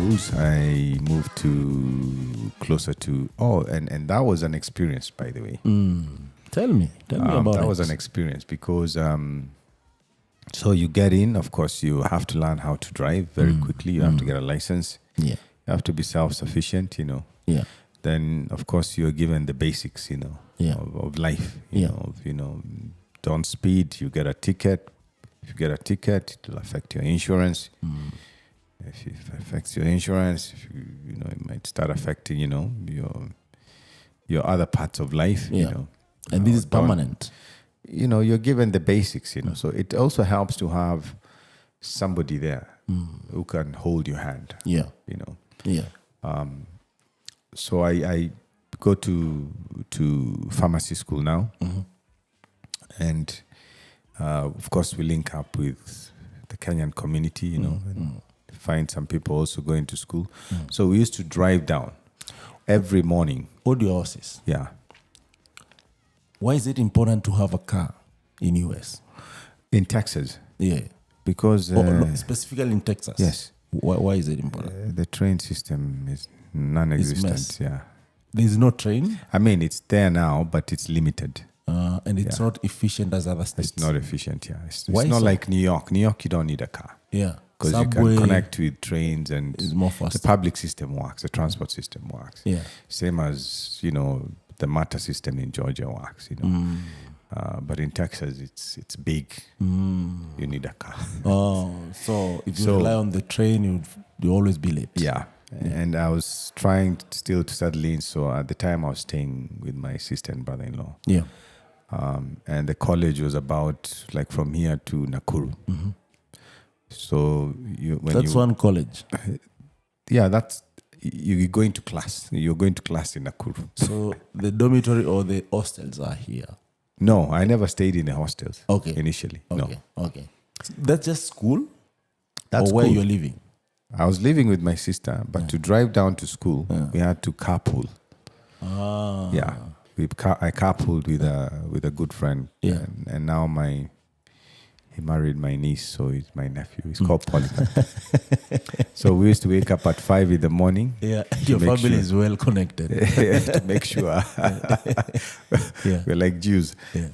schools. I moved to closer to, and that was an experience, by the way. Tell me about that it. was an experience because, so you get in, of course, you have to learn how to drive very quickly. You have to get a license. Yeah. You have to be self-sufficient, Yeah. Then, of course, you're given the basics, of life, don't speed, you get a ticket. If you get a ticket, it will affect your insurance. If it affects your insurance, it might start affecting, your other parts of life, And this is permanent. You're given the basics, So it also helps to have somebody there who can hold your hand. Yeah. Yeah. So I go to pharmacy school now, and of course we link up with the Kenyan community, and find some people also going to school. So we used to drive down every morning. Hold your horses. Yeah. Why is it important to have a car in US? In Texas. Yeah. Because specifically in Texas. Yes. Why is it important? The train system is non-existent. Yeah. There's no train? I mean, it's there now, but it's limited. And it's not efficient as other states. It's not efficient, yeah. It's Why not so? like New York. New York, you don't need a car. Yeah. Because you can connect with trains and it's more faster. The public system works. The transport system works. Yeah. Same as, the MATA system in Georgia works, But in Texas, it's big. You need a car. So if you rely on the train, you always be late. Yeah. And I was trying still to settle in. So at the time, I was staying with my sister and brother-in-law. Yeah. And the college was about like from here to Nakuru. So that's one college. Yeah, that's you're going to class. You're going to class in Nakuru. So the dormitory or the hostels are here. No, I never stayed in the hostels. Okay. Initially, Okay. no. Okay. That's just school. That's or where cool. you're living. I was living with my sister, but to drive down to school, we had to carpool. Yeah, I carpooled with a good friend. Yeah. And now he married my niece, so he's my nephew. He's called Polycarp. So we used to wake up at 5 in the morning. Yeah, your family is well connected. To make sure. We're like Jews. Yeah.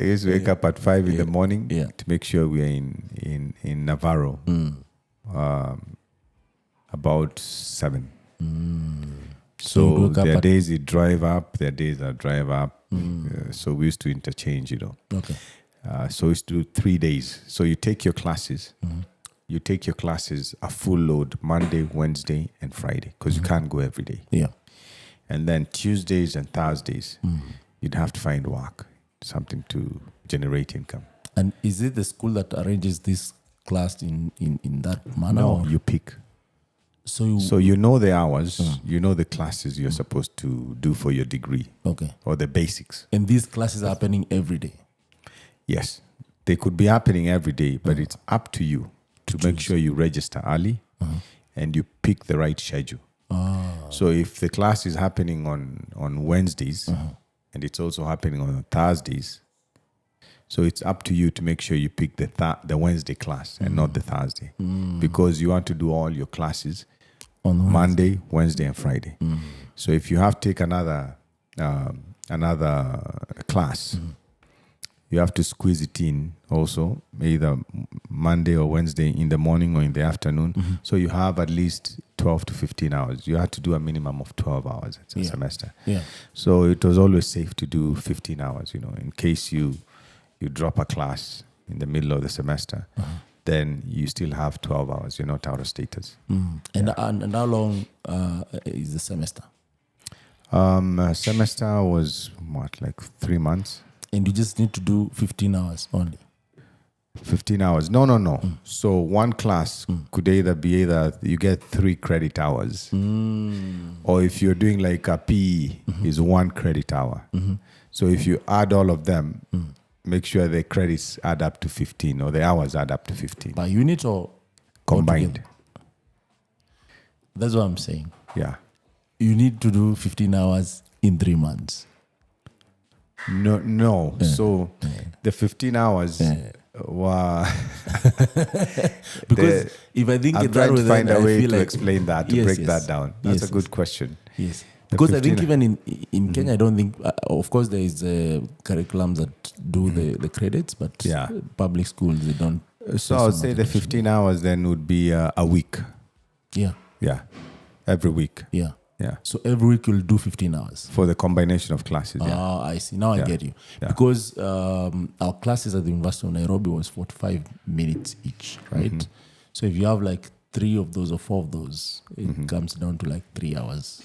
We used to wake up at 5 in the morning to make sure we are in Navarro. About 7. So there are days you drive up, there are days I drive up. So we used to interchange, Okay. So we used to do 3 days. So you take your classes. You take your classes a full load Monday, Wednesday, and Friday because you can't go every day. Yeah. And then Tuesdays and Thursdays, you'd have to find work, something to generate income. And is it the school that arranges this class in that manner? No, you pick. So you know the hours, you know the classes you're supposed to do for your degree. Okay. Or the basics. And these classes are happening every day? Yes. They could be happening every day, but it's up to you to make sure you register early and you pick the right schedule. So if the class is happening on Wednesdays and it's also happening on Thursdays, so it's up to you to make sure you pick the Wednesday class and not the Thursday because you want to do all your classes on Monday, Wednesday, and Friday. So if you have to take another class, you have to squeeze it in also, either Monday or Wednesday in the morning or in the afternoon. So you have at least 12 to 15 hours. You have to do a minimum of 12 hours a semester. Yeah. So it was always safe to do 15 hours, in case you drop a class in the middle of the semester, then you still have 12 hours. You're not out of status. And how long is the semester? Semester was, like 3 months. And you just need to do 15 hours only? 15 hours. No. So one class could either you get 3 credit hours. Or if you're doing like a PE, is 1 credit hour. So if you add all of them, make sure the credits add up to 15 or the hours add up to 15. By unit or combined? Altogether? That's what I'm saying. Yeah. You need to do 15 hours in 3 months. No. So the 15 hours Wow. Because if I think I'm it that trying way, to find then a I way feel to like explain that, to Yes, break yes. that down. That's Yes, a good yes. question. Yes, The because I think 15 even in Kenya, I don't think. Of course, there is curriculums that do the credits, but Yeah. public schools they don't. So do I would some say the application. 15 hours then would be a week. Yeah, Yeah. Every week. yeah. Yeah. So every week you'll do 15 hours. For the combination of classes. Yeah. Ah, I see. Now I Yeah. get you. Yeah. Because our classes at the University of Nairobi was 45 minutes each, right? Mm-hmm. So if you have like 3 of those or 4 of those, it comes down to like 3 hours.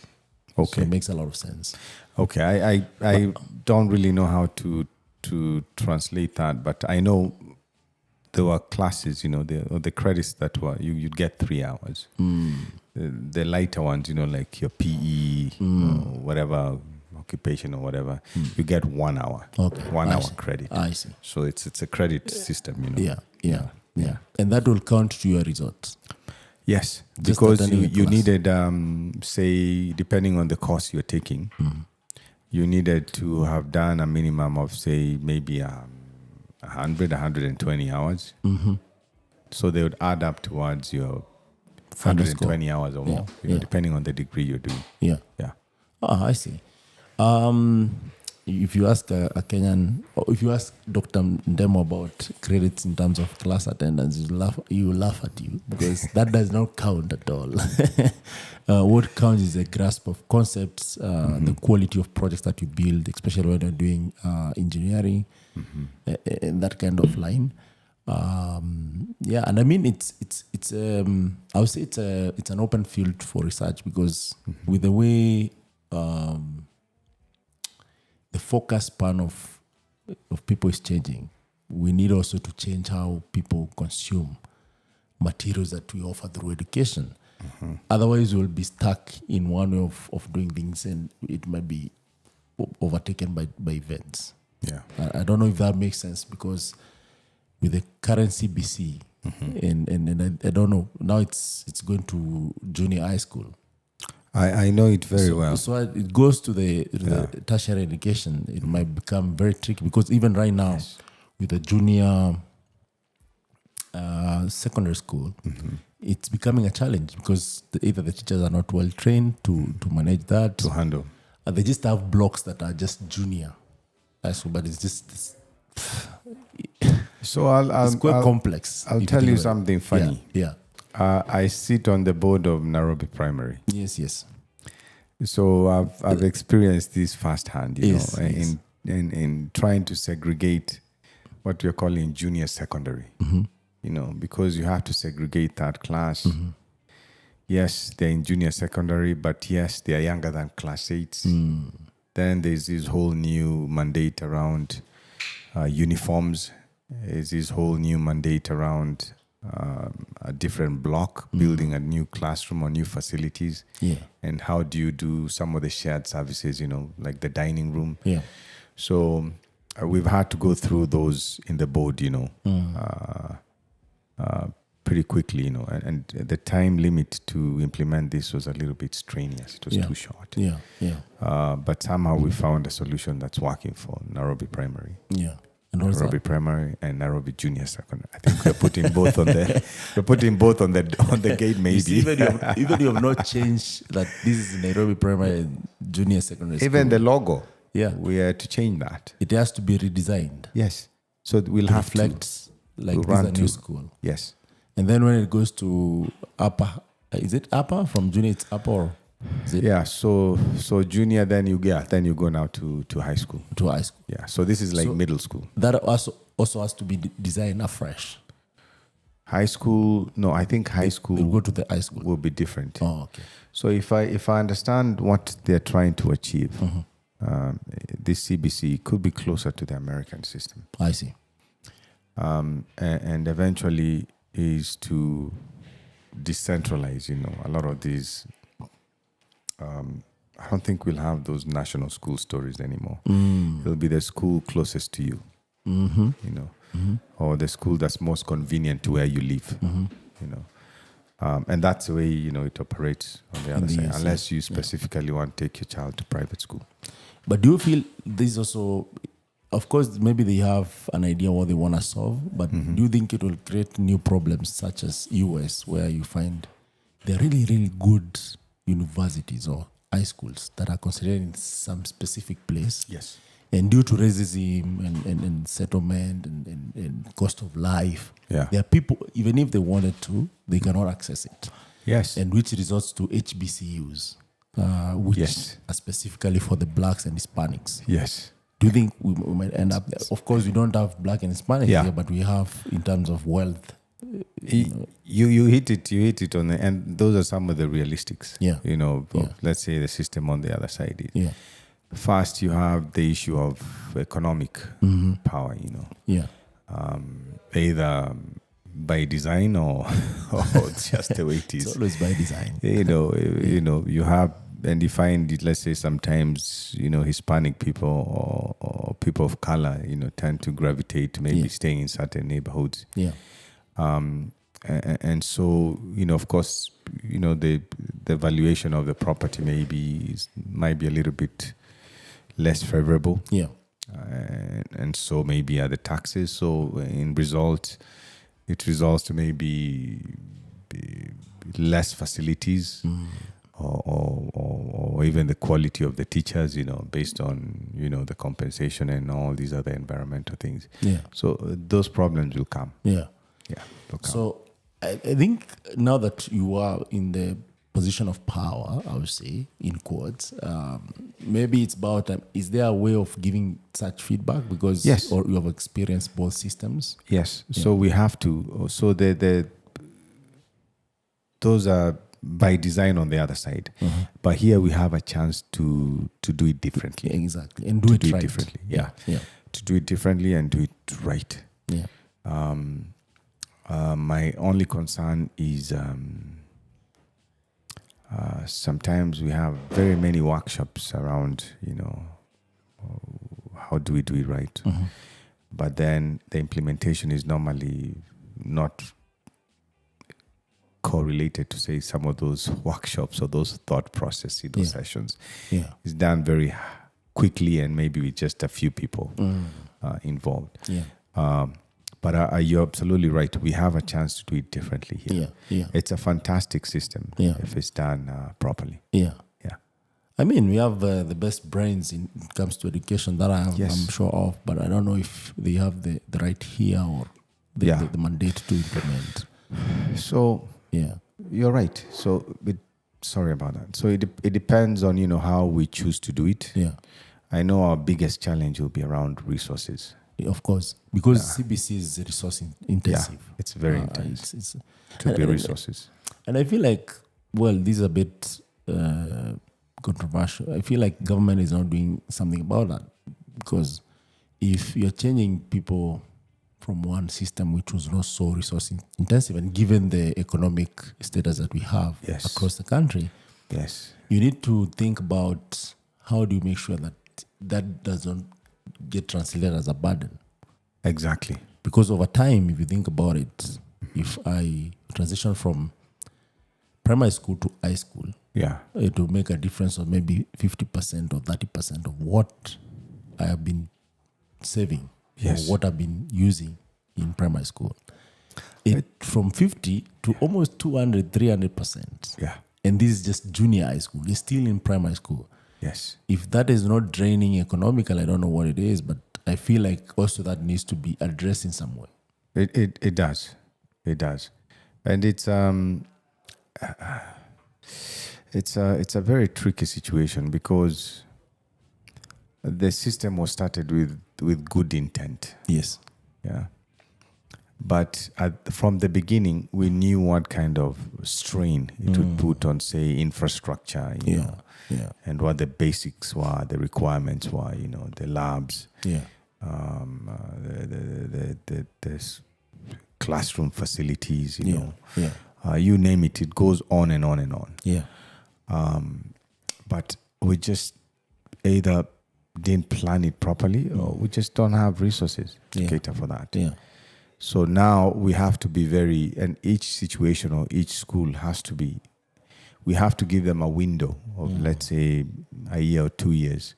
So Okay. it makes a lot of sense. Okay. I don't really know how to translate that, but I know there were classes, the credits that were, you'd get 3 hours. The lighter ones, like your PE or whatever occupation or whatever, you get 1 hour. Okay. 1 I hour see. credit. I see. So it's a credit system, Yeah. And that will count to your results. Yes, Just because attending a you class. needed, say, depending on the course you're taking, you needed to have done a minimum of, say, maybe 100, 120 hours. So they would add up towards your Final score. 120 hours or more, Yeah. depending on the degree you're doing. Yeah. Yeah. I see. If you ask a Kenyan, or if you ask Dr. Ndemo about credits in terms of class attendance, he will laugh at you because that does not count at all. What counts is a grasp of concepts, the quality of projects that you build, especially when you're doing engineering, and that kind of line. And I mean it's I would say it's an open field for research because with the way the focus span of people is changing, we need also to change how people consume materials that we offer through education. Otherwise, we'll be stuck in one way of doing things, and it might be overtaken by events. Yeah. I don't know if that makes sense because with the current CBC, and I don't know, now it's going to junior high school. I know it very well. So it goes to the tertiary education. It might become very tricky because even right now, with the junior secondary school, it's becoming a challenge because either the teachers are not well trained to manage that, To handle. they just have blocks that are just junior high school, but it's just So it's quite complex. I'll if tell think you about it. something funny. Yeah. I sit on the board of Nairobi Primary. Yes. So I've experienced this firsthand, Yes, in trying to segregate what we're calling junior secondary, because you have to segregate that class. Yes, they're in junior secondary, but yes, they are younger than class 8s. Then there's this whole new mandate around uniforms. There's this whole new mandate around a different block, building a new classroom or new facilities. Yeah. And how do you do some of the shared services, like the dining room. Yeah. So we've had to go through those in the board, pretty quickly, and the time limit to implement this was a little bit strenuous. It was too short. Yeah. But somehow we found a solution that's working for Nairobi Primary. Yeah. And what is Nairobi that? Primary and Nairobi Junior Secondary. I think we're putting both on the gate. Maybe You see, even you have not changed that this is Nairobi Primary and Junior Secondary School. even the logo. Yeah. We are to change that. It has to be redesigned Yes. So we'll to have reflect like to this is run a new to- school. Yes. And then when it goes to upper, is it upper from junior? It's upper or is it Yeah. So junior, then you go now to high school. to high school? Yeah. So this is like So- middle school. That also has to be designed afresh. High school. No, I think high We'll school go to the high school. will be different. Oh, okay. So if I understand what they're trying to achieve, this CBC could be closer to the American system, I see. and eventually is to decentralize. A lot of these. I don't think we'll have those national school stories anymore. It'll be the school closest to you, or the school that's most convenient to where you live, and that's the way it operates on the other the side, US, unless you specifically want to take your child to private school. But do you feel this also? of course, maybe they have an idea what they want to solve, but do you think it will create new problems such as US, where you find there are really, really good universities or high schools that are considered in some specific place? Yes. And due to racism and settlement and cost of life, Yeah. there are people, even if they wanted to, they cannot access it. Yes. And which results to HBCUs, which Yes. are specifically for the blacks and Hispanics. Yes. Do you think we might end up there? Of course, we don't have black and Hispanic Yeah. here, but we have in terms of wealth. You hit it on the, and those are some of the realistics. Yeah. Let's say the system on the other side. Yeah. First, you have the issue of economic power. Yeah. Either by design or just the way it is. It's always by design. You have, and you find it, let's say sometimes, Hispanic people or people of color, tend to gravitate to maybe staying in certain neighborhoods. Yeah. And so, of course, the valuation of the property might be a little bit less favorable. Yeah. And so maybe are the taxes. So it results to maybe less facilities or even the quality of the teachers, based on, the compensation and all these other environmental things. Yeah. So those problems will come. Yeah. Yeah. They'll come. So I think now that you are in the position of power, I would say, in quotes, maybe it's about, is there a way of giving such feedback? Because Yes. or you have experienced both systems? Yes. So we have to. So those are by design on the other side, but here we have a chance to do it differently. Exactly, and do it right. Differently. Yeah. Yeah. To do it differently and do it right. Yeah. My only concern is sometimes we have very many workshops around, how do we do it right? But then the implementation is normally not correlated to, say, some of those workshops or those thought process, sessions. Yeah. It's done very quickly and maybe with just a few people involved. Yeah. But you're absolutely right. We have a chance to do it differently here. Yeah. Yeah. It's a fantastic system if it's done properly. Yeah. Yeah. I mean, we have the best brains in it comes to education that I'm sure of, but I don't know if they have the right here or the mandate to implement. So you're right. So sorry about that. So it depends on how we choose to do it. Yeah. I know our biggest challenge will be around resources. Of course, because CBC is resource intensive. Yeah, it's very intense. It's to be resources. And I feel like, well, this is a bit controversial. I feel like government is not doing something about that, because if you're changing people from one system which was not so resource intensive, and given the economic status that we have across the country, you need to think about how do you make sure that doesn't get translated as a burden. Exactly. Because over time, if you think about it, if I transition from primary school to high school, it will make a difference of maybe 50% or 30% of what I have been saving or what I've been using in primary school. From 50 to almost 200, 300%. Yeah. And this is just junior high school. It's still in primary school. Yes. If that is not draining economical, I don't know what it is, but I feel like also that needs to be addressed in some way. It does. It does. And it's a very tricky situation, because the system was started with good intent. Yes. Yeah. But from the beginning, we knew what kind of strain it would put on, say, infrastructure, you know, and what the basics were, the requirements were, the labs, the classroom facilities, you name it. It goes on and on and on. Yeah. But we just either didn't plan it properly, or we just don't have resources to cater for that. Yeah. So now we have to be and each situation or each school we have to give them a window of, let's say, a year or 2 years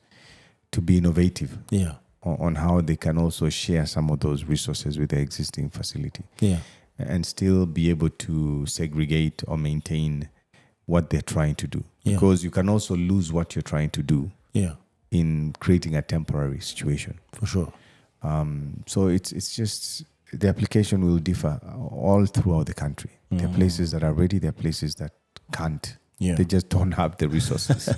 to be innovative on how they can also share some of those resources with the existing facility. Yeah. And still be able to segregate or maintain what they're trying to do. Yeah. Because you can also lose what you're trying to do in creating a temporary situation. For sure. So it's just the application will differ all throughout the country. There are places that are ready, there are places that can't. Yeah. They just don't have the resources.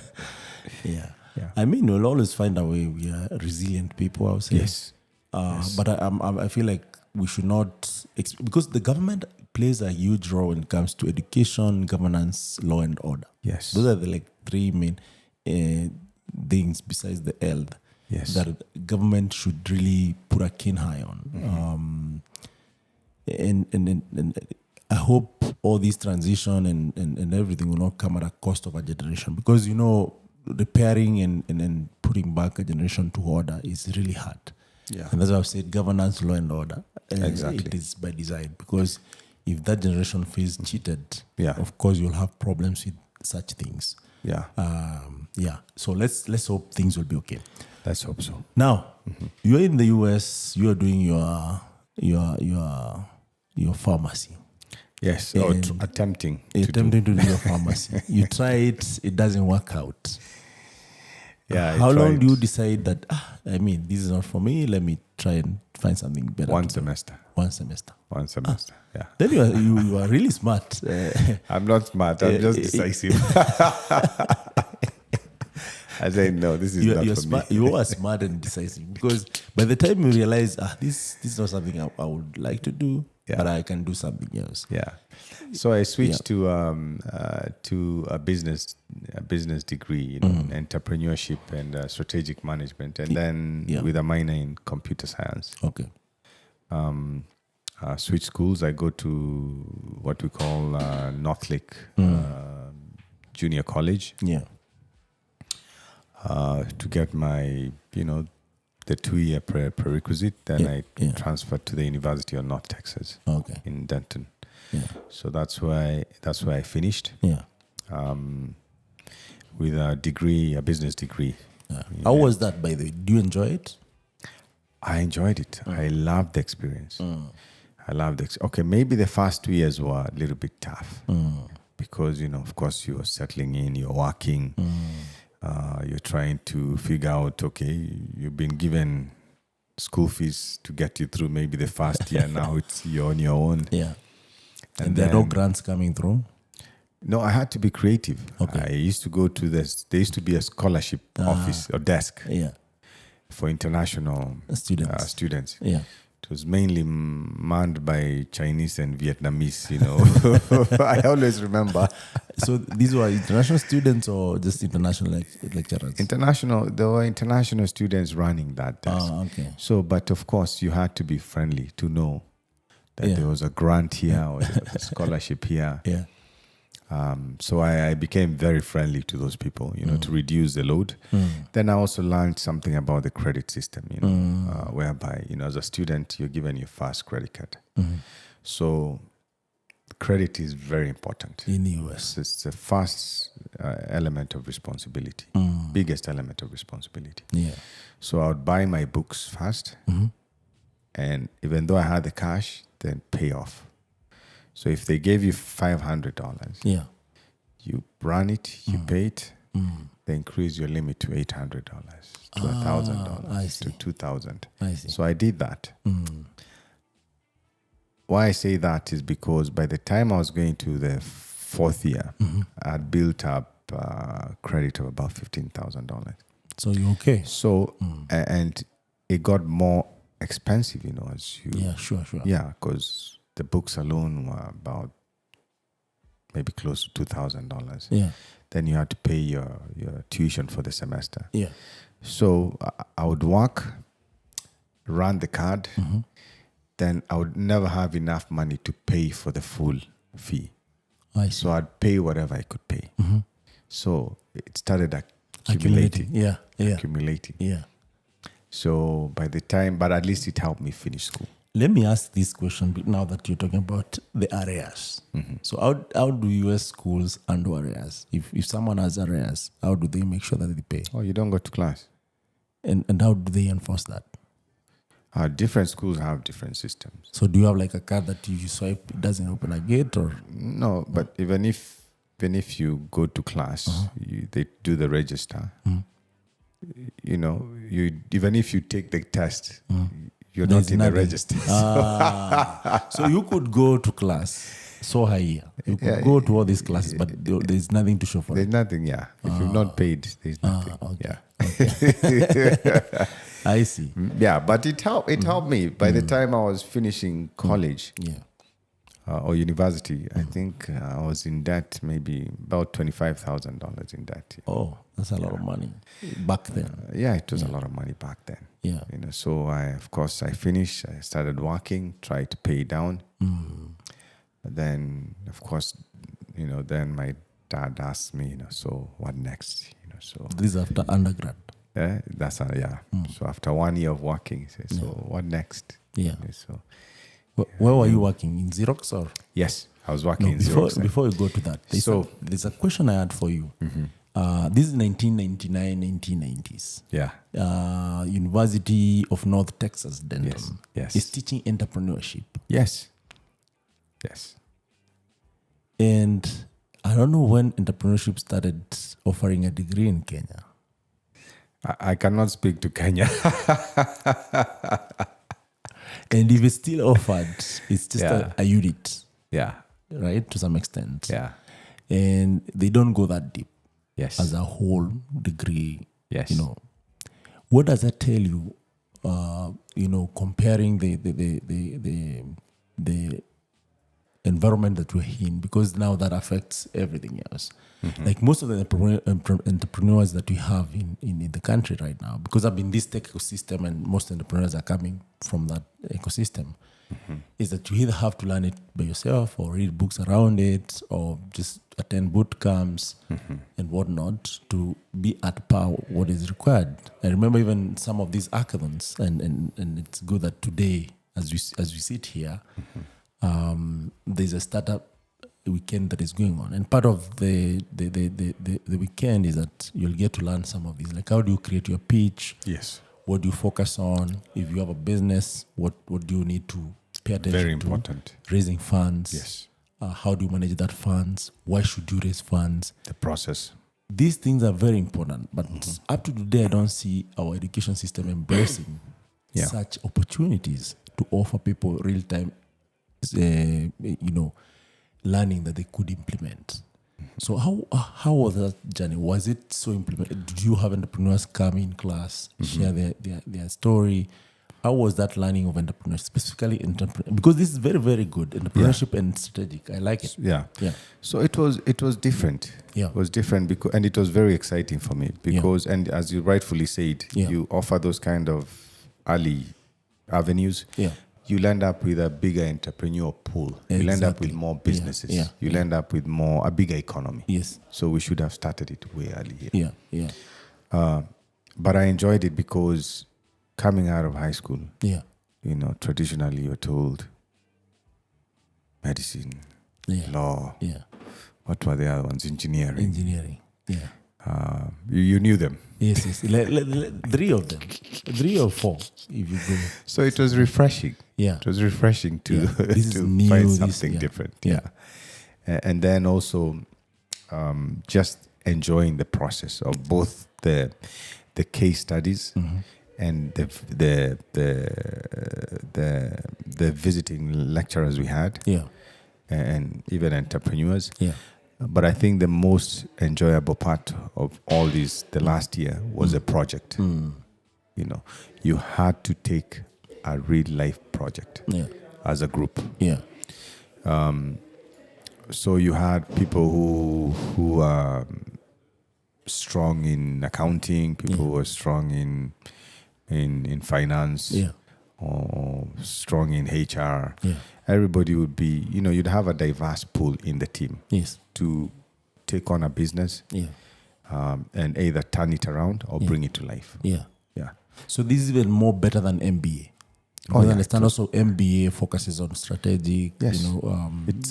Yeah. Yeah. I mean, we'll always find a way. We are resilient people, I would say. Yes. But I feel like we should not, because the government plays a huge role when it comes to education, governance, law and order. Yes. Those are the like three main things besides the health that government should really put a keen eye on. And I hope all this transition and everything will not come at a cost of a generation, because, you know, repairing and putting back a generation to order is really hard. Yeah. And that's why I've said governance, law and order. Exactly. It is by design, because if that generation feels cheated, Yeah. of course you'll have problems with such things. Yeah. So let's hope things will be okay. Let's hope so. Now, you're in the US, you're doing your pharmacy. Yes. Attempting to do your pharmacy. You try it doesn't work out. Yeah. How long do you decide that, this is not for me, let me try and find something better? One semester. Yeah. Then you are really smart. I'm not smart. I'm just decisive. I say, no, this is not for smart, me. You are smart and decisive, because by the time you realize, this is not something I would like to do, but I can do something else. Yeah. So I switched to a business degree, in entrepreneurship and strategic management, and then with a minor in computer science. Okay. Switch schools. I go to what we call North Lake Junior College. Yeah. To get my, the 2-year prerequisite. Then I transferred to the University of North Texas. Okay. In Denton. Yeah. So that's where I finished. Yeah. With a business degree. Yeah. How was that, by the way? Do you enjoy it? I enjoyed it. I loved the experience. I loved it. Okay, maybe the first 2 years were a little bit tough because, of course, you're settling in, you're working, you're trying to figure out, okay, you've been given school fees to get you through maybe the first year. Now you're on your own. Yeah. And there are no grants coming through? No, I had to be creative. Okay. I used to go to there used to be a scholarship office or desk for international students. Yeah. It was mainly manned by Chinese and Vietnamese, I always remember. So these were international students or just international lecturers? There were international students running that desk. Okay. So, but of course, you had to be friendly to know that there was a grant here or a scholarship here. Yeah. So I became very friendly to those people, to reduce the load. Then I also learned something about the credit system, whereby, as a student, you're given your first credit card. So credit is very important. In the US. It's the first element of responsibility, biggest element of responsibility. Yeah. So I would buy my books first, and even though I had the cash, then pay off. So if they gave you $500, you run it, you pay it, they increase your limit to $800, to $1,000, to $2,000. I see. So I did that. Why I say that is because by the time I was going to the fourth year, I'd built up credit of about $15,000. So you're okay. So, and it got more expensive, as you... Yeah, sure. Yeah, because the books alone were about maybe close to $2,000. Yeah. Then you had to pay your tuition for the semester. Yeah. So I would work, run the card, then I would never have enough money to pay for the full fee. I see. So I'd pay whatever I could pay. So it started accumulating. Yeah. Accumulating. Yeah. So by the time, but at least it helped me finish school. Let me ask this question now that you're talking about the arrears. So how do US schools handle arrears? If someone has arrears, how do they make sure that they pay? Oh, you don't go to class. And how do they enforce that? Different schools have different systems. So do you have like a card that you swipe, it doesn't open a gate, or? No, but even if you go to class, they do the register. You know, even if you take the test, you're not in the register. So you could go to class so high. You could go to all these classes, but there's nothing to show for There's it. nothing, yeah. If you've not paid, there's nothing. Okay. Yeah. I see. Yeah, but it helped me. By the time I was finishing college or university, I think I was in debt, maybe about $25,000 in debt. Oh, that's a lot of money back then. Yeah, it was a lot of money back then. Yeah. You know, so I finished. I started working, tried to pay down. But then, of course, you know, then my dad asked me, you know, so what next? You know, so This is after undergrad. So after 1 year of working, he said, so what next? Yeah. You know, so Where were you working? In Xerox or? yes, I was working in Xerox. Before we go to that, there's a question I had for you. This is 1999, 1990s. Yeah. University of North Texas, Denton. Yes. Is teaching entrepreneurship. Yes. And I don't know when entrepreneurship started offering a degree in Kenya. I cannot speak to Kenya. And if it's still offered, it's just a unit, Yeah. right? To some extent. Yeah. And they don't go that deep. Yes. As a whole degree. Yes. You know, what does that tell you? You know, comparing the environment that we're in, because now that affects everything else. Like most of the entrepreneurs that we have in the country right now, because I've been this tech ecosystem and most entrepreneurs are coming from that ecosystem, is that you either have to learn it by yourself or read books around it or just attend boot camps and whatnot to be at par what is required. I remember even some of these hackathons, and it's good that today, as we sit here, there's a startup weekend that is going on, and part of the weekend is that you'll get to learn some of these, like how do you create your pitch? Yes. What do you focus on? If you have a business, what do you need to pay attention to? Very important. Raising funds. Yes. How do you manage that funds? Why should you raise funds? The process. These things are very important, but up to today, I don't see our education system embracing such opportunities to offer people real-time, learning that they could implement. So how was that journey? Was it so implemented? Did you have entrepreneurs come in class, share their story? How was that learning of entrepreneurship, specifically entrepreneurship? Because this is very, very good. Entrepreneurship and strategic. I like it. Yeah. Yeah. So it was different. Yeah. It was different because, and it was very exciting for me because, and as you rightfully said, you offer those kind of early avenues. Yeah. You'll end up with a bigger entrepreneur pool. You'll end up with more businesses. Yeah. You'll end up with a bigger economy. Yes. So we should have started it way earlier. Yeah. But I enjoyed it because coming out of high school, traditionally you're told medicine, law. Yeah. What were the other ones? Engineering. Yeah. You knew them. Yes. 3 of them. 3 or 4, if you go. So it was refreshing. Yeah. It was refreshing to, This is to new, find something different. Yeah. And then also just enjoying the process of both the case studies and the visiting lecturers we had. Yeah. And even entrepreneurs. Yeah. But I think the most enjoyable part of all this, the last year, was a project. You had to take a real life project as a group. Yeah. So you had people who are strong in accounting, people who are strong in finance, or strong in HR. Yeah. Everybody would be, you'd have a diverse pool in the team. Yes. To take on a business and either turn it around or bring it to life. Yeah. Yeah. So this is even more better than MBA. I understand also MBA focuses on strategic, it's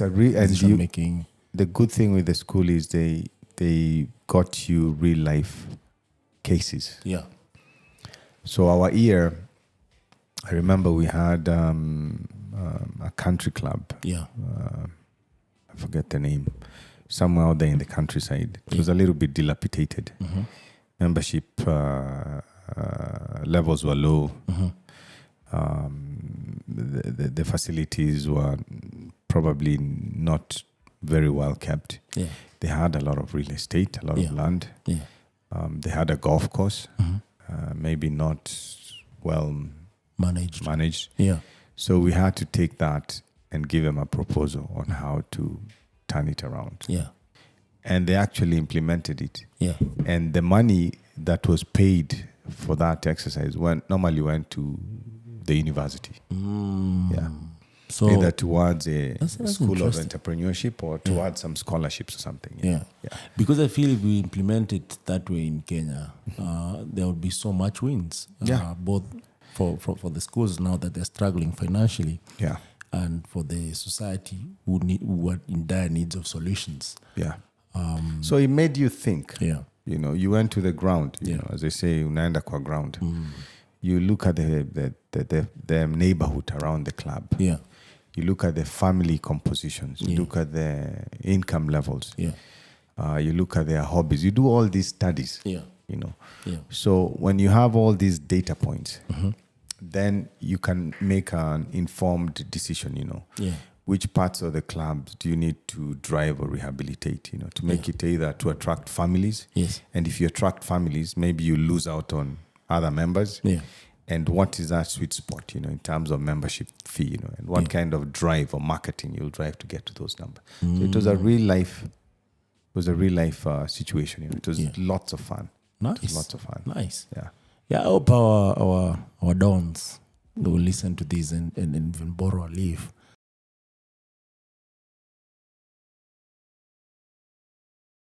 a decision making. The good thing with the school is they got you real life cases. Yeah. So our year, I remember we had a country club. Yeah. I forget the name. Somewhere out there in the countryside. It was a little bit dilapidated. Membership levels were low. The facilities were probably not very well kept. Yeah. They had a lot of real estate, a lot of land. Yeah. They had a golf course, maybe not well managed. Yeah. So we had to take that and give them a proposal on how to turn it around. Yeah. And they actually implemented it. Yeah. And the money that was paid for that exercise normally went to the university. Yeah. So either towards a that's school of interesting. entrepreneurship or towards some scholarships or something. Yeah. Because I feel if we implement it that way in Kenya, there would be so much wins. Both for the schools now that they're struggling financially. Yeah. And for the society who are in dire needs of solutions. Yeah. So it made you think. Yeah. You know, you went to the ground. You know, as they say, unaenda kwa ground. You look at the neighborhood around the club. Yeah. You look at the family compositions. You look at the income levels. Yeah. You look at their hobbies. You do all these studies. Yeah. You know. Yeah. So when you have all these data points, then you can make an informed decision. You know. Yeah. Which parts of the clubs do you need to drive or rehabilitate? You know, to make it either to attract families. Yes. And if you attract families, maybe you lose out on other members. Yeah. And what is that sweet spot, you know, in terms of membership fee, you know, and what kind of drive or marketing you'll drive to get to those numbers. So it was a real life, situation. You know, it was lots of fun. Nice. Lots of fun. Nice. Yeah. Yeah, I hope our dons will listen to this and even borrow a leaf